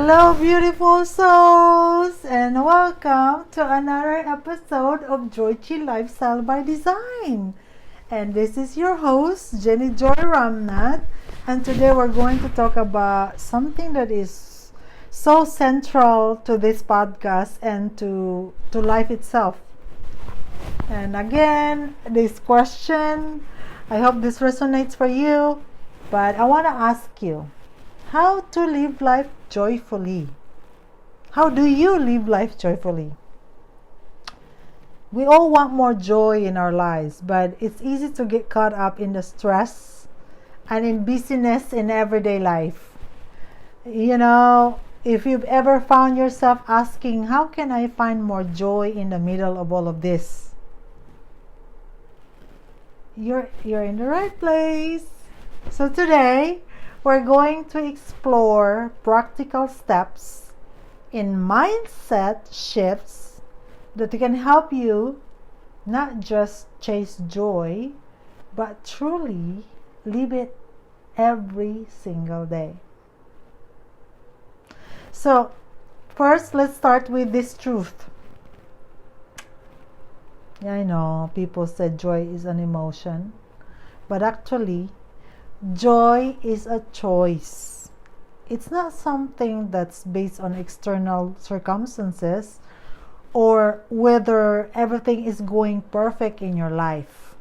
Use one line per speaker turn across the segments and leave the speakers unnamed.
Hello, beautiful souls, and welcome to another episode of Joychi Lifestyle by Design. And this is your host, Jenny Joy Ramnath, and today we're going to talk about something that is so central to this podcast and to life itself. And again, this question, I hope this resonates for you, but I want to ask you, how to live life joyfully? How do you live life joyfully? We all want more joy in our lives, but it's easy to get caught up in the stress and in busyness in everyday life. You know, if you've ever found yourself asking, how can I find more joy in the middle of all of this? You're in the right place. So today, we're going to explore practical steps in mindset shifts that can help you not just chase joy, but truly live it every single day. So, first, let's start with this truth. Yeah, I know people said joy is an emotion, but actually, joy is a choice. It's not something that's based on external circumstances or whether everything is going perfect in your life.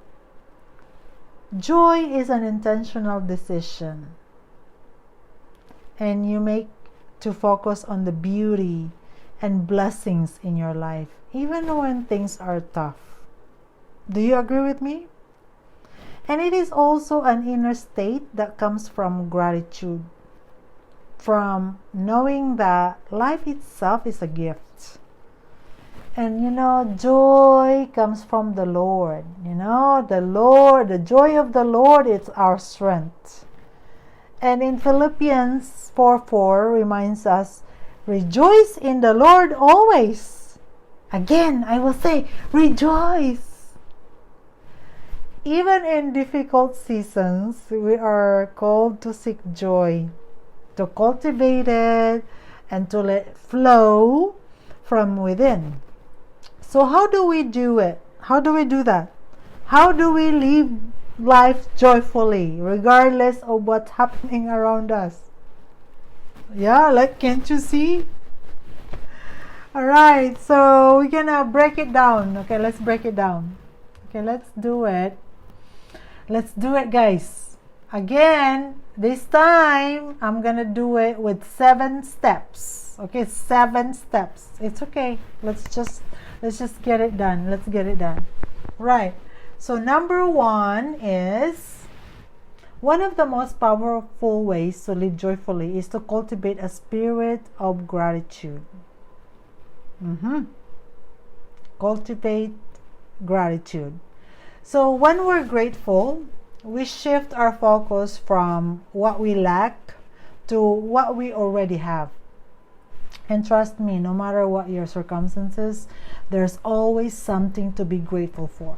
Joy is an intentional decision, and you make to focus on the beauty and blessings in your life, even when things are tough. Do you agree with me? And it is also an inner state that comes from gratitude, from knowing that life itself is a gift. And joy comes from the Lord. The joy of the Lord is our strength. And in Philippians 4:4 reminds us, rejoice in the Lord always. Again, I will say, rejoice. Even in difficult seasons, we are called to seek joy, to cultivate it, and to let it flow from within. So how do we do it? How do we do that? How do we live life joyfully, regardless of what's happening around us? Yeah, can't you see? Alright, so we're gonna break it down. Okay, let's break it down. Okay, let's do it. Let's do it, guys. Again, this time I'm gonna do it with 7 steps. Okay, 7 steps. It's okay. Let's just get it done. Let's get it done. Right. So number 1 is, one of the most powerful ways to live joyfully is to cultivate a spirit of gratitude. Cultivate gratitude. So when we're grateful, we shift our focus from what we lack to what we already have. And trust me, no matter what your circumstances, there's always something to be grateful for.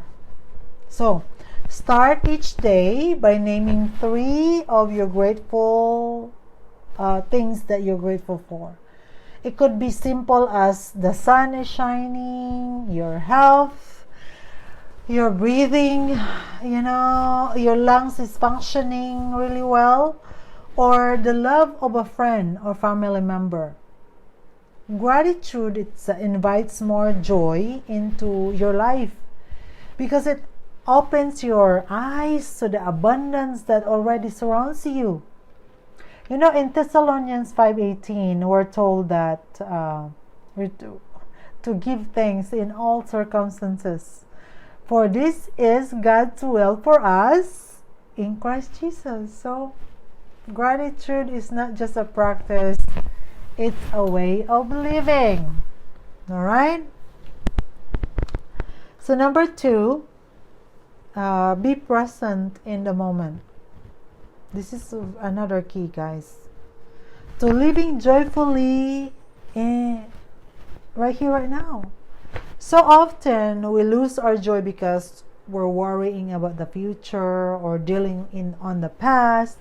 So start each day by naming 3 of your grateful things that you're grateful for. It could be simple as the sun is shining, your health, your breathing, your lungs is functioning really well, or the love of a friend or family member. Gratitude invites more joy into your life because it opens your eyes to the abundance that already surrounds you. In Thessalonians 5:18, we're told that we're to give thanks in all circumstances. For this is God's will for us in Christ Jesus. So, gratitude is not just a practice, it's a way of living. Alright? So, number 2, be present in the moment. This is another key, guys. To living joyfully right here, right now. So often we lose our joy because we're worrying about the future or dealing on the past,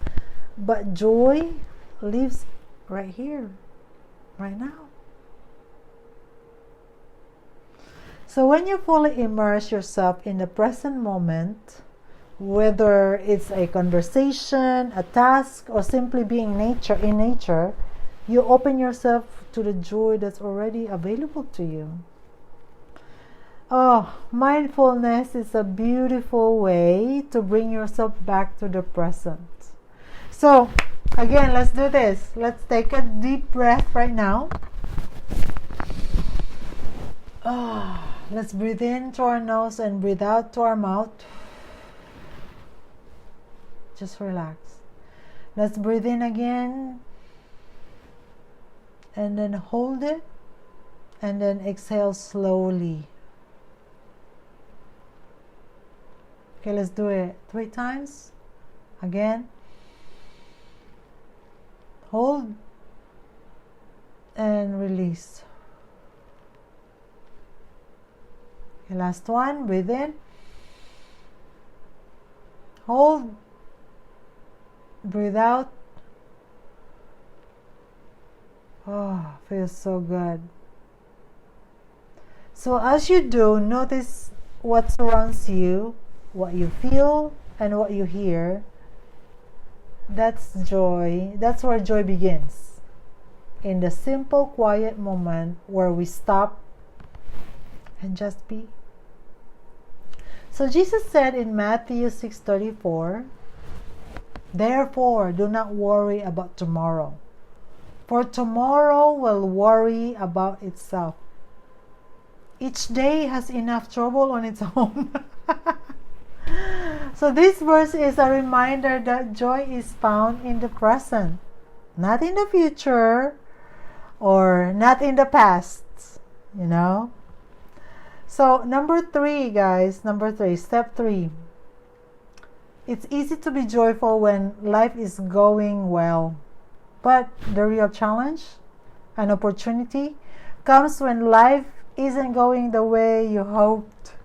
but joy lives right here. right now. So when you fully immerse yourself in the present moment, whether it's a conversation, a task, or simply being in nature, you open yourself to the joy that's already available to you. Oh, mindfulness is a beautiful way to bring yourself back to the present. So, again, let's do this. Let's take a deep breath right now. Let's breathe in to our nose and breathe out to our mouth. Just relax. Let's breathe in again. And then hold it. And then exhale slowly. Okay, let's do it 3 times. Again. Hold. And release. Okay, last one. Breathe in. Hold. Breathe out. Oh, feels so good. So as you do, notice what surrounds you, what you feel, and what you hear. That's joy. That's where joy begins. In the simple, quiet moment where we stop and just be. So Jesus said in Matthew 6:34, "Therefore, do not worry about tomorrow, for tomorrow will worry about itself. Each day has enough trouble on its own." So this verse is a reminder that joy is found in the present, not in the future or not in the past, you know. So number 3, guys, step 3. It's easy to be joyful when life is going well. But the real challenge and opportunity comes when life isn't going the way you hoped.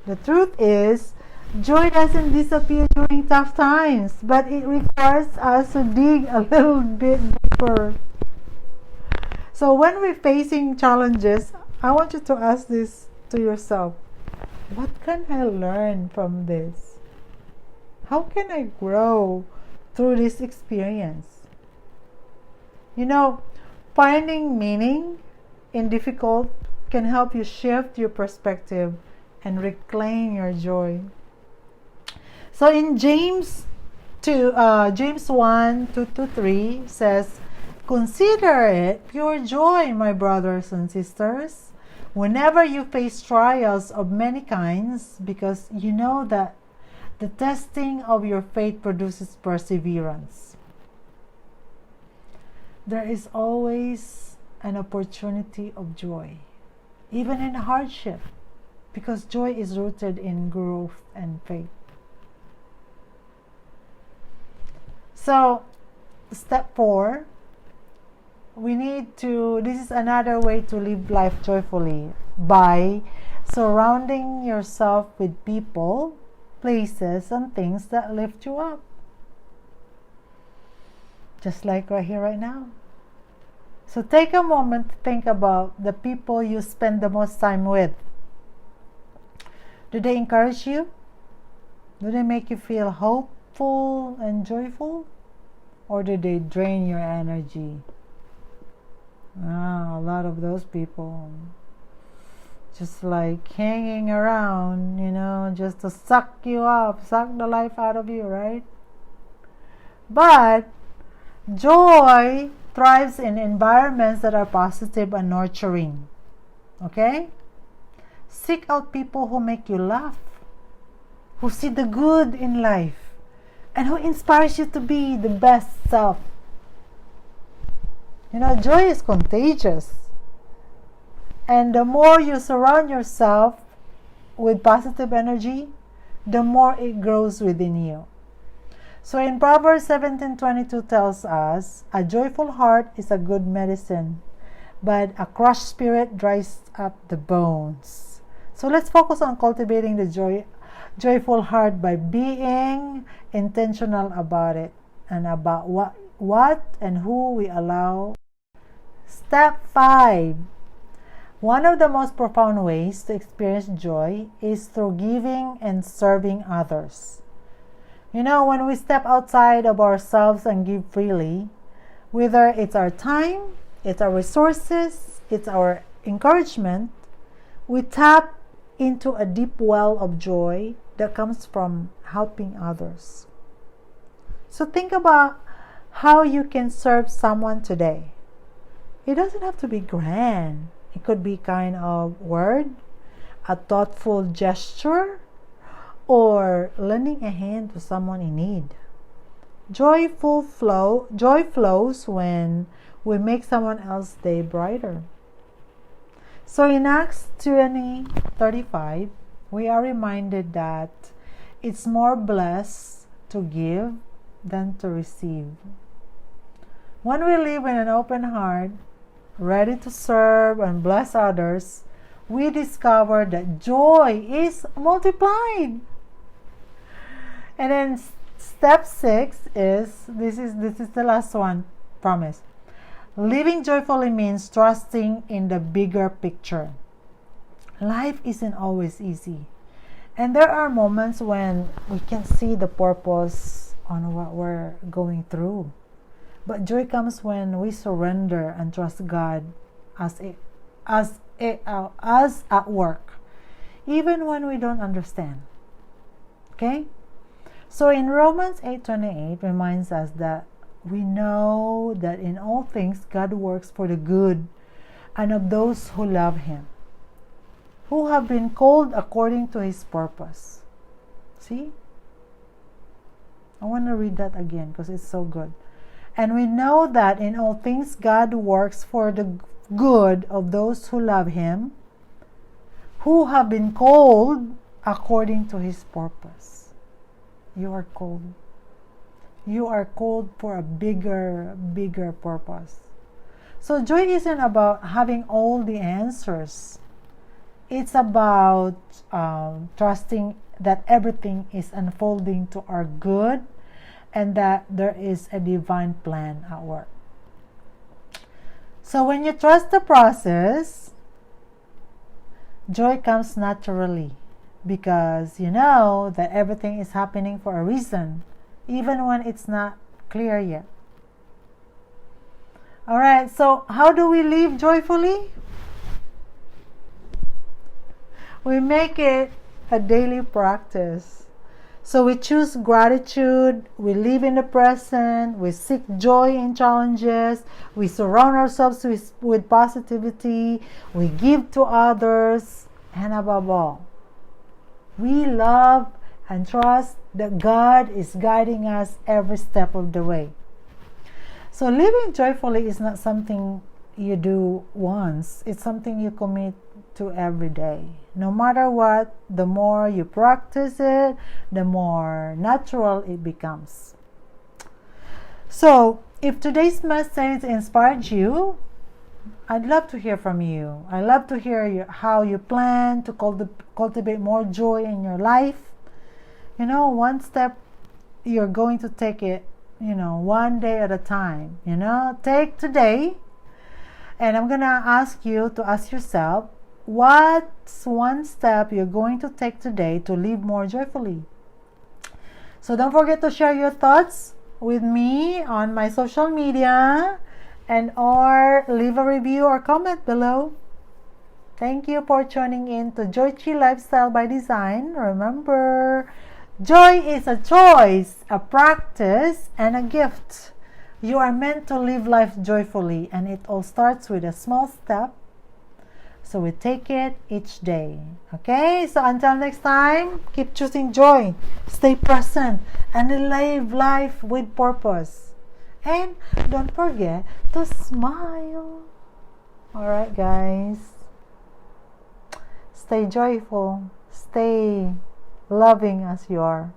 The truth is, joy doesn't disappear during tough times, but it requires us to dig a little bit deeper. So when we're facing challenges, I want you to ask this to yourself. What can I learn from this? How can I grow through this experience? You know, finding meaning in difficult can help you shift your perspective and reclaim your joy. So in James 1:2-3 says, "Consider it pure joy, my brothers and sisters, whenever you face trials of many kinds, because you know that the testing of your faith produces perseverance." There is always an opportunity of joy, even in hardship, because joy is rooted in growth and faith. So, step 4, this is another way to live life joyfully, by surrounding yourself with people, places, and things that lift you up. Just like right here, right now. So take a moment to think about the people you spend the most time with. Do they encourage you? Do they make you feel hopeful and joyful? Or do they drain your energy? A lot of those people just like hanging around, just to suck you up, suck the life out of you, right? But joy thrives in environments that are positive and nurturing. Okay? Seek out people who make you laugh, who see the good in life, and who inspires you to be the best self. Joy is contagious. And the more you surround yourself with positive energy, the more it grows within you. So in Proverbs 17:22 tells us, "A joyful heart is a good medicine, but a crushed spirit dries up the bones." So let's focus on cultivating the joyful heart by being intentional about it and about what and who we allow Step 5. One of the most profound ways to experience joy is through giving and serving others. You know, when we step outside of ourselves and give freely, whether it's our time, it's our resources, it's our encouragement, we tap into a deep well of joy that comes from helping others. So think about how you can serve someone today. It doesn't have to be grand. It could be kind of word, a thoughtful gesture, or lending a hand to someone in need. Joy flows when we make someone else's day brighter. So in Acts 20:35, we are reminded that it's more blessed to give than to receive. When we live with an open heart, ready to serve and bless others, we discover that joy is multiplied. And then step 6 is this is the last one, promise. Living joyfully means trusting in the bigger picture. Life isn't always easy. And there are moments when we can see the purpose on what we're going through. But joy comes when we surrender and trust God as at work, even when we don't understand. Okay? So in Romans 8:28 reminds us that we know that in all things God works for the good and of those who love Him, who have been called according to His purpose. See? I want to read that again because it's so good. And we know that in all things God works for the good of those who love Him, who have been called according to His purpose. You are called. You are called for a bigger purpose. So joy isn't about having all the answers. It's about trusting that everything is unfolding to our good and that there is a divine plan at work. So when you trust the process, joy comes naturally because you know that everything is happening for a reason, even when it's not clear yet. All right, so how do we live joyfully? We make it a daily practice. So we choose gratitude, we live in the present, we seek joy in challenges, we surround ourselves with positivity, we give to others, and above all, we love and trust that God is guiding us every step of the way. So living joyfully is not something you do once, it's something you commit to every day. No matter what, the more you practice it, the more natural it becomes. So, if today's message inspired you, I'd love to hear from you. I'd love to hear how you plan to cultivate more joy in your life. You know, one step you're going to take it, one day at a time. Take today, and I'm going to ask you to ask yourself, what's one step you're going to take today to live more joyfully? So don't forget to share your thoughts with me on my social media or leave a review or comment below. Thank you for tuning in to Joy Chi Lifestyle by Design. Remember, joy is a choice, a practice, and a gift. You are meant to live life joyfully, and it all starts with a small step. So we take it each day. Okay? So until next time, keep choosing joy, stay present, and live life with purpose. And don't forget to smile. Alright, guys. Stay joyful. Stay loving as you are.